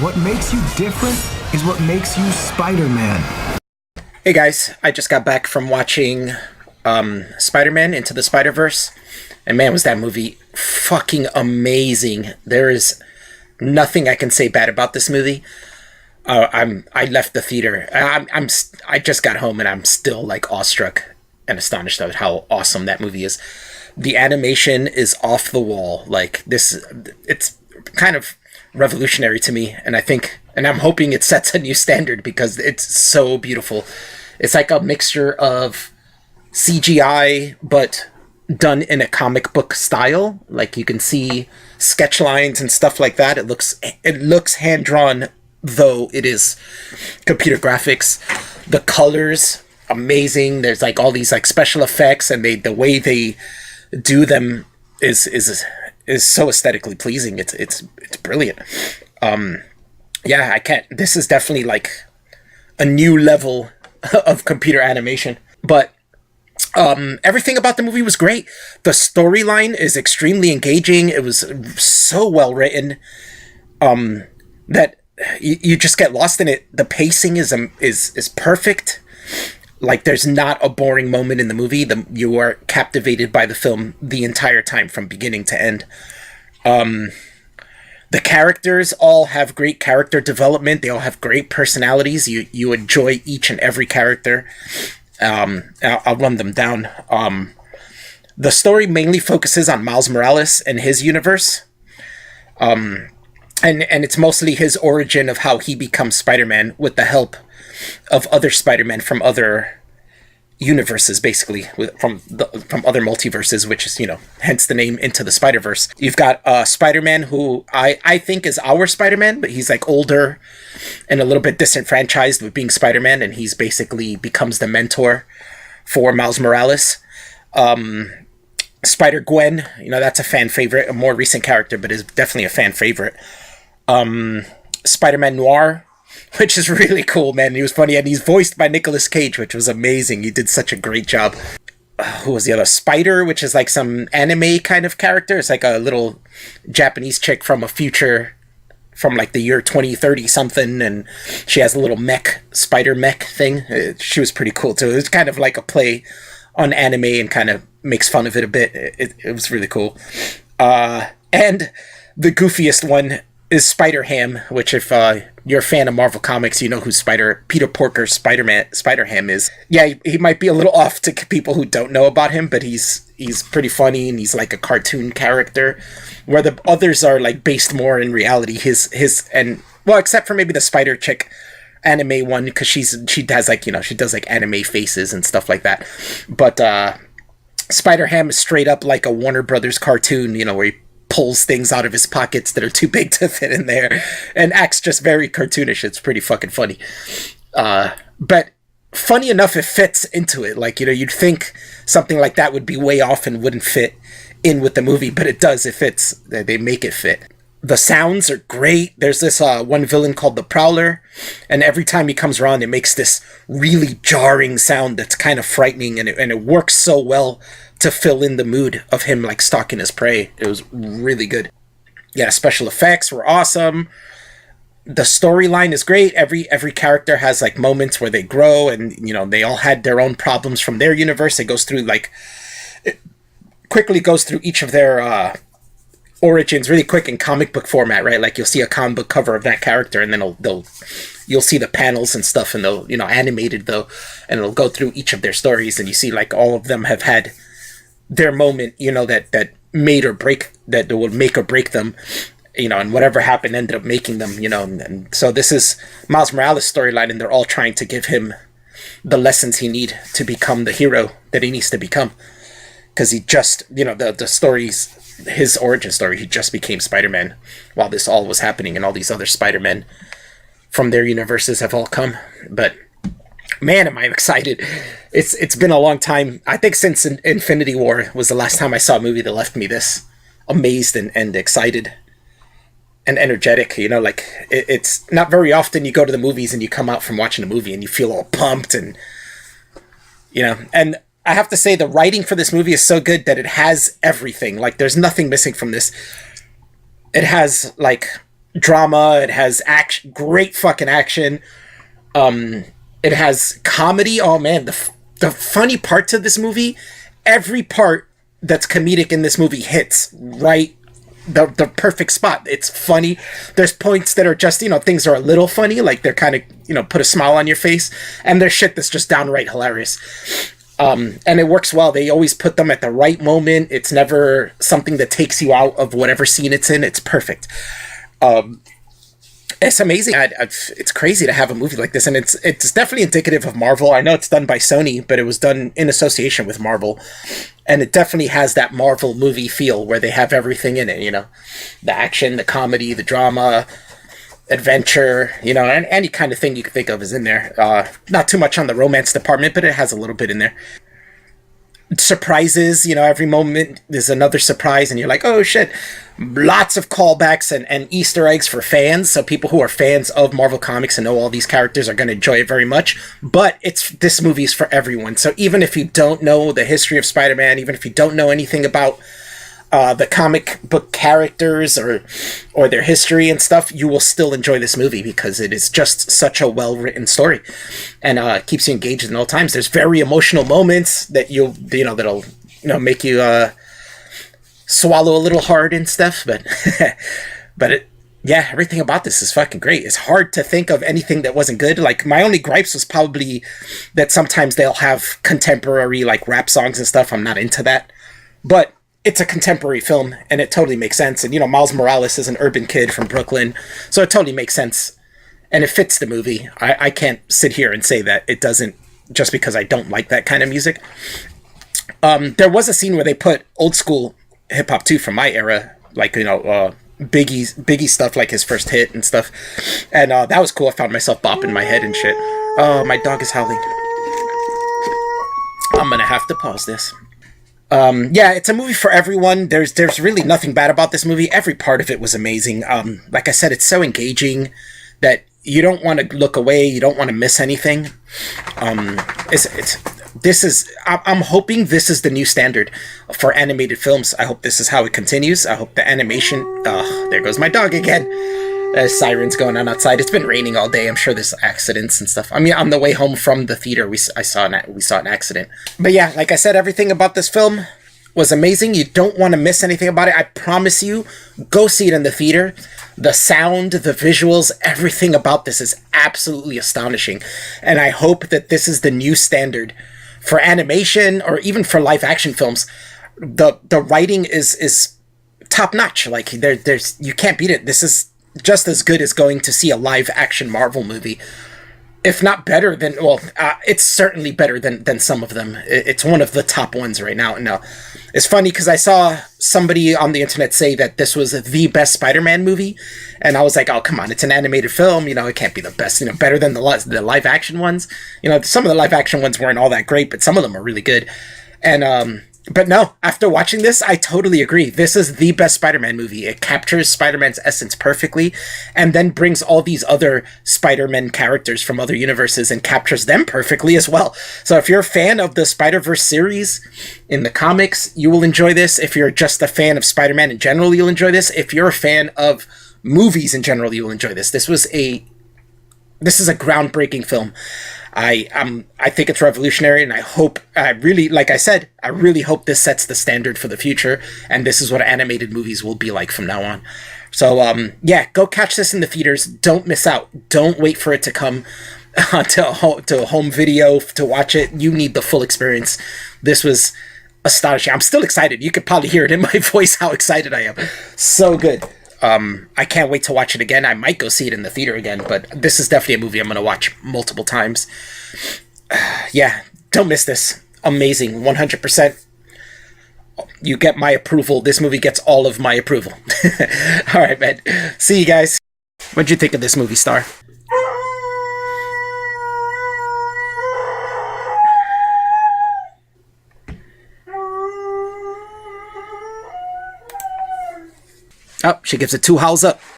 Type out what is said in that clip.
What makes you different is what makes you Spider-Man. Hey guys, I just got back from watching Spider-Man Into the Spider-Verse, and man, was that movie fucking amazing. There is nothing I can say bad about this movie. I left the theater. I just got home and I'm still like awestruck and astonished at how awesome that movie is. The animation is off the wall. Like this, it's kind of revolutionary to me, and I'm hoping it sets a new standard because it's so beautiful. It's like a mixture of CGI but done in a comic book style. Like you can see sketch lines and stuff like that. It looks hand drawn, though it is computer graphics. The colors amazing. There's like all these like special effects, and the way they do them is so aesthetically pleasing. It's brilliant. Yeah, I can't. This is definitely like a new level of computer animation. But everything about the movie was great. The storyline is extremely engaging. It was so well written that you just get lost in it. The pacing is perfect. Like there's not a boring moment in the movie. You are captivated by the film the entire time from beginning to end. The characters all have great character development. They all have great personalities. You enjoy each and every character. I'll run them down. The story mainly focuses on Miles Morales and his universe. And it's mostly his origin of how he becomes Spider-Man with the help of other Spider-Men from other universes, basically from other multiverses, which is, hence the name Into the Spider-Verse. You've got Spider-Man, who I think is our Spider-Man, but he's like older and a little bit disenfranchised with being Spider-Man, and he's basically becomes the mentor for Miles Morales. Spider-Gwen, that's a fan favorite, a more recent character, but is definitely a fan favorite. Spider-Man Noir, which is really cool, man. He was funny, and he's voiced by Nicolas Cage, which was amazing. He did such a great job. Who was the other? Spider, which is like some anime kind of character. It's like a little Japanese chick from a future, from like the year 2030 something, and she has a little spider mech thing. She was pretty cool too. It was kind of like a play on anime and kind of makes fun of it a bit. It was really cool. And the goofiest one is Spider-Ham, which if you're a fan of Marvel Comics, you know who Peter Porker's Spider-Ham is. Yeah, he might be a little off to people who don't know about him, but he's pretty funny, and he's like a cartoon character, where the others are like based more in reality. Except for maybe the Spider Chick anime one, because she has like, she does like anime faces and stuff like that. But Spider-Ham is straight up like a Warner Brothers cartoon, where he pulls things out of his pockets that are too big to fit in there and acts just very cartoonish. It's pretty fucking funny. But funny enough, it fits into it. Like, you'd think something like that would be way off and wouldn't fit in with the movie, but it does. It fits. They make it fit. The sounds are great. There's this one villain called the Prowler, and every time he comes around, it makes this really jarring sound that's kind of frightening, and it works so well to fill in the mood of him like stalking his prey. It was really good. Yeah, special effects were awesome. The storyline is great. Every character has like moments where they grow, and they all had their own problems from their universe. It quickly goes through each of their origins really quick in comic book format, right? Like you'll see a comic book cover of that character, and then you'll see the panels and stuff, and they'll animated though, and it'll go through each of their stories, and you see like all of them have had their moment, that made or break, that would make or break them, and whatever happened ended up making them, and so this is Miles Morales' storyline, and they're all trying to give him the lessons he need to become the hero that he needs to become, because he just, the story's his origin story, he just became Spider-Man while this all was happening, and all these other Spider-Men from their universes have all come. But man, am I excited. It's been a long time. I think since Infinity War was the last time I saw a movie that left me this amazed and excited and energetic. It's not very often you go to the movies and you come out from watching a movie and you feel all pumped, and and I have to say the writing for this movie is so good that it has everything. Like there's nothing missing from this. It has like drama. It has action, great fucking action. It has comedy. Oh man, the funny parts of this movie, every part that's comedic in this movie hits right the perfect spot. It's funny. There's points that are just, things are a little funny, like they're kind of, put a smile on your face, and there's shit that's just downright hilarious. And it works well. They always put them at the right moment. It's never something that takes you out of whatever scene it's in. It's perfect. It's amazing. It's crazy to have a movie like this, and it's definitely indicative of Marvel. I know it's done by Sony, but it was done in association with Marvel, and it definitely has that Marvel movie feel where they have everything in it. The action, the comedy, the drama, adventure. And any kind of thing you can think of is in there. Not too much on the romance department, but it has a little bit in there. Surprises, every moment there's another surprise, and you're like, oh shit. Lots of callbacks and Easter eggs for fans, so people who are fans of Marvel Comics and know all these characters are going to enjoy it very much. But this movie is for everyone, so even if you don't know the history of Spider-Man, even if you don't know anything about the comic book characters or their history and stuff, you will still enjoy this movie because it is just such a well-written story, and keeps you engaged in all times. There's very emotional moments that that'll make you swallow a little hard and stuff, but everything about this is fucking great. It's hard to think of anything that wasn't good. Like, my only gripes was probably that sometimes they'll have contemporary like rap songs and stuff. I'm not into that, but it's a contemporary film, and it totally makes sense. And, Miles Morales is an urban kid from Brooklyn, so it totally makes sense. And it fits the movie. I can't sit here and say that it doesn't just because I don't like that kind of music. There was a scene where they put old school hip-hop, too, from my era, like, Biggie stuff, like his first hit and stuff. And that was cool. I found myself bopping my head and shit. Oh, my dog is howling. I'm gonna have to pause this. It's a movie for everyone. There's really nothing bad about this movie. Every part of it was amazing. Like I said, it's so engaging that you don't want to look away. You don't want to miss anything. I'm hoping this is the new standard for animated films. I hope this is how it continues. I hope the animation... there goes my dog again. Sirens going on outside. It's been raining all day. I'm sure there's accidents and stuff. I mean, on the way home from the theater, we saw an accident. But yeah, like I said, everything about this film was amazing. You don't want to miss anything about it. I promise you, go see it in the theater. The sound, the visuals, everything about this is absolutely astonishing. And I hope that this is the new standard for animation or even for live action films. The writing is top notch. Like, there's you can't beat it. This is just as good as going to see a live action Marvel movie, if not better than. Well, it's certainly better than some of them. It's one of the top ones right now. No, it's funny because I saw somebody on the internet say that this was the best Spider-Man movie, and I was like, oh come on, it's an animated film. It can't be the best. Better than the live action ones. Some of the live action ones weren't all that great, but some of them are really good. And but no, after watching this, I totally agree. This is the best Spider-Man movie. It captures Spider-Man's essence perfectly, and then brings all these other Spider-Man characters from other universes and captures them perfectly as well. So if you're a fan of the Spider-Verse series in the comics, you will enjoy this. If you're just a fan of Spider-Man in general, you'll enjoy this. If you're a fan of movies in general, you will enjoy this. This is a groundbreaking film. I think it's revolutionary, and I really hope this sets the standard for the future, and this is what animated movies will be like from now on. So, go catch this in the theaters. Don't miss out. Don't wait for it to come to a home video to watch it. You need the full experience. This was astonishing. I'm still excited. You could probably hear it in my voice how excited I am. So good. I can't wait to watch it again. I might go see it in the theater again, but this is definitely a movie I'm going to watch multiple times. Don't miss this. Amazing. 100%. You get my approval. This movie gets all of my approval. All right, man. See you guys. What'd you think of this movie, Star? Oh, she gives it 2 howls up.